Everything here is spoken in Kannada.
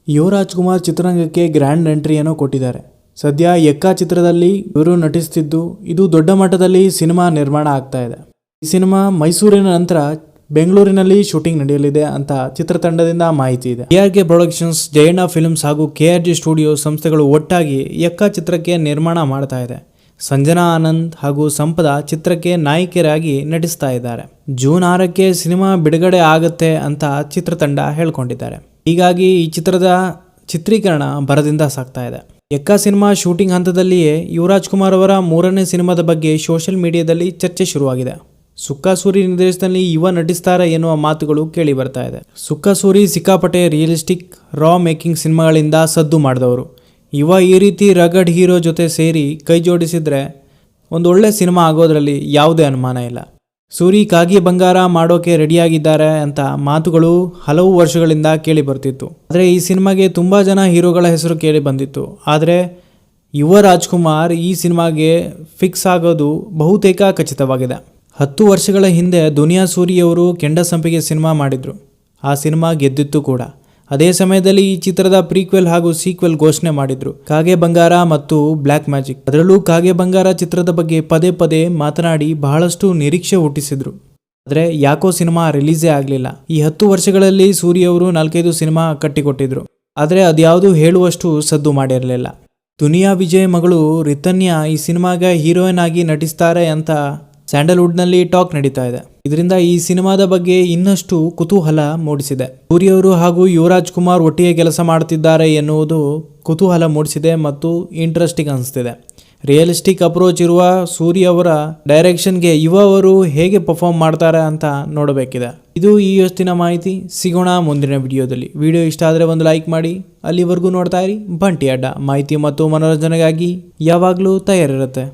ಯುವರಾಜ್ ಕುಮಾರ್ ಚಿತ್ರರಂಗಕ್ಕೆ ಗ್ರ್ಯಾಂಡ್ ಎಂಟ್ರಿಯನ್ನು ಕೊಟ್ಟಿದ್ದಾರೆ. ಸದ್ಯ ಎಕ್ಕಾ ಚಿತ್ರದಲ್ಲಿ ಇವರು ನಟಿಸುತ್ತಿದ್ದು ಇದು ದೊಡ್ಡ ಮಟ್ಟದಲ್ಲಿ ಸಿನಿಮಾ ನಿರ್ಮಾಣ ಆಗ್ತಾ ಇದೆ. ಈ ಸಿನಿಮಾ ಮೈಸೂರಿನ ನಂತರ ಬೆಂಗಳೂರಿನಲ್ಲಿ ಶೂಟಿಂಗ್ ನಡೆಯಲಿದೆ ಅಂತ ಚಿತ್ರತಂಡದಿಂದ ಮಾಹಿತಿ ಇದೆ. KRK ಪ್ರೊಡಕ್ಷನ್ಸ್, ಜಯಣ್ಣ ಫಿಲ್ಮ್ಸ್ ಹಾಗೂ KRG ಸ್ಟುಡಿಯೋ ಸಂಸ್ಥೆಗಳು ಒಟ್ಟಾಗಿ ಎಕ್ಕಾ ಚಿತ್ರಕ್ಕೆ ನಿರ್ಮಾಣ ಮಾಡ್ತಾ ಇದೆ. ಸಂಜನಾ ಆನಂದ್ ಹಾಗೂ ಸಂಪದ ಚಿತ್ರಕ್ಕೆ ನಾಯಕಿಯರಾಗಿ ನಟಿಸ್ತಾ ಇದ್ದಾರೆ. ಜೂನ್ 6ಕ್ಕೆ ಸಿನಿಮಾ ಬಿಡುಗಡೆ ಆಗುತ್ತೆ ಅಂತ ಚಿತ್ರತಂಡ ಹೇಳ್ಕೊಂಡಿದ್ದಾರೆ. ಹೀಗಾಗಿ ಈ ಚಿತ್ರದ ಚಿತ್ರೀಕರಣ ಭರದಿಂದ ಸಾಗ್ತಾ ಇದೆ. ಎಕ್ಕಾ ಸಿನಿಮಾ ಶೂಟಿಂಗ್ ಹಂತದಲ್ಲಿಯೇ ಯುವರಾಜ್ ಕುಮಾರ್ ಅವರ 3ನೇ ಸಿನಿಮಾದ ಬಗ್ಗೆ ಸೋಷಿಯಲ್ ಮೀಡಿಯಾದಲ್ಲಿ ಚರ್ಚೆ ಶುರುವಾಗಿದೆ. ಸುಕ್ಕಾ ಸೂರಿ ನಿರ್ದೇಶನದಲ್ಲಿ ಯುವ ನಟಿಸ್ತಾರೆ ಎನ್ನುವ ಮಾತುಗಳು ಕೇಳಿ ಬರ್ತಾ ಇದೆ. ಸುಕ್ಕಾ ಸೂರಿ ಸಿಕ್ಕಾಪಟ್ಟೆ ರಿಯಲಿಸ್ಟಿಕ್ ರಾ ಮೇಕಿಂಗ್ ಸಿನಿಮಾಗಳಿಂದ ಸದ್ದು ಮಾಡಿದವರು. ಯುವ ಈ ರೀತಿ ರಗಡ್ ಹೀರೋ ಜೊತೆ ಸೇರಿ ಕೈ ಜೋಡಿಸಿದ್ರೆ ಒಂದು ಒಳ್ಳೆ ಸಿನಿಮಾ ಆಗೋದ್ರಲ್ಲಿ ಯಾವುದೇ ಅನುಮಾನ ಇಲ್ಲ. ಸೂರಿ ಕಾಗಿ ಬಂಗಾರ ಮಾಡೋಕೆ ರೆಡಿಯಾಗಿದ್ದಾರೆ ಅಂತ ಮಾತುಗಳು ಹಲವು ವರ್ಷಗಳಿಂದ ಕೇಳಿ ಬರ್ತಿತ್ತು. ಆದರೆ ಈ ಸಿನಿಮಾಗೆ ತುಂಬ ಜನ ಹೀರೋಗಳ ಹೆಸರು ಕೇಳಿ ಬಂದಿತ್ತು. ಆದರೆ ಯುವ ರಾಜ್ಕುಮಾರ್ ಈ ಸಿನಿಮಾಗೆ ಫಿಕ್ಸ್ ಆಗೋದು ಬಹುತೇಕ ಖಚಿತವಾಗಿದೆ. 10 ವರ್ಷಗಳ ಹಿಂದೆ ದುನಿಯಾ ಸೂರಿಯವರು ಕೆಂಡಸಂಪಿಗೆ ಸಿನಿಮಾ ಮಾಡಿದ್ರು. ಆ ಸಿನಿಮಾ ಗೆದ್ದಿತ್ತು ಕೂಡ. ಅದೇ ಸಮಯದಲ್ಲಿ ಈ ಚಿತ್ರದ ಪ್ರೀಕ್ವೆಲ್ ಹಾಗೂ ಸೀಕ್ವೆಲ್ ಘೋಷಣೆ ಮಾಡಿದ್ರು, ಕಾಗೆ ಬಂಗಾರ ಮತ್ತು ಬ್ಲ್ಯಾಕ್ ಮ್ಯಾಜಿಕ್. ಅದರಲ್ಲೂ ಕಾಗೆ ಬಂಗಾರ ಚಿತ್ರದ ಬಗ್ಗೆ ಪದೇ ಪದೇ ಮಾತನಾಡಿ ಬಹಳಷ್ಟು ನಿರೀಕ್ಷೆ ಹುಟ್ಟಿಸಿದ್ರು. ಆದರೆ ಯಾಕೋ ಸಿನಿಮಾ ರಿಲೀಸೇ ಆಗಲಿಲ್ಲ. ಈ 10 ವರ್ಷಗಳಲ್ಲಿ ಸೂರಿಯವರು 4-5 ಸಿನಿಮಾ ಕಟ್ಟಿಕೊಟ್ಟಿದ್ರು. ಆದರೆ ಅದ್ಯಾವುದು ಹೇಳುವಷ್ಟು ಸದ್ದು ಮಾಡಿರಲಿಲ್ಲ. ದುನಿಯಾ ವಿಜಯ್ ಮಗಳು ರಿತನ್ಯಾ ಈ ಸಿನಿಮಾಗೆ ಹೀರೋಯಿನ್ ಆಗಿ ನಟಿಸ್ತಾರೆ ಅಂತ ಸ್ಯಾಂಡಲ್ವುಡ್ನಲ್ಲಿ ಟಾಕ್ ನಡೀತಾ ಇದೆ. ಇದರಿಂದ ಈ ಸಿನಿಮಾದ ಬಗ್ಗೆ ಇನ್ನಷ್ಟು ಕುತೂಹಲ ಮೂಡಿಸಿದೆ. ಸೂರಿಯವರು ಹಾಗೂ ಯುವರಾಜ್ ಕುಮಾರ್ ಒಟ್ಟಿಗೆ ಕೆಲಸ ಮಾಡುತ್ತಿದ್ದಾರೆ ಎನ್ನುವುದು ಕುತೂಹಲ ಮೂಡಿಸಿದೆ ಮತ್ತು ಇಂಟ್ರೆಸ್ಟಿಂಗ್ ಅನಿಸ್ತಿದೆ. ರಿಯಲಿಸ್ಟಿಕ್ ಅಪ್ರೋಚ್ ಇರುವ ಸೂರಿ ಅವರ ಡೈರೆಕ್ಷನ್ಗೆ ಯುವ ಅವರು ಹೇಗೆ ಪರ್ಫಾರ್ಮ್ ಮಾಡ್ತಾರೆ ಅಂತ ನೋಡಬೇಕಿದೆ. ಇದು ಈ ಹೊತ್ತಿನ ಮಾಹಿತಿ. ಸಿಗೋಣ ಮುಂದಿನ ವಿಡಿಯೋದಲ್ಲಿ. ವಿಡಿಯೋ ಇಷ್ಟ ಆದರೆ ಒಂದು ಲೈಕ್ ಮಾಡಿ. ಅಲ್ಲಿವರೆಗೂ ನೋಡ್ತಾ ಇರಿ ಬಂಟಿ ಅಡ್ಡ. ಮಾಹಿತಿ ಮತ್ತು ಮನೋರಂಜನೆಗಾಗಿ ಯಾವಾಗಲೂ ತಯಾರಿರುತ್ತೆ.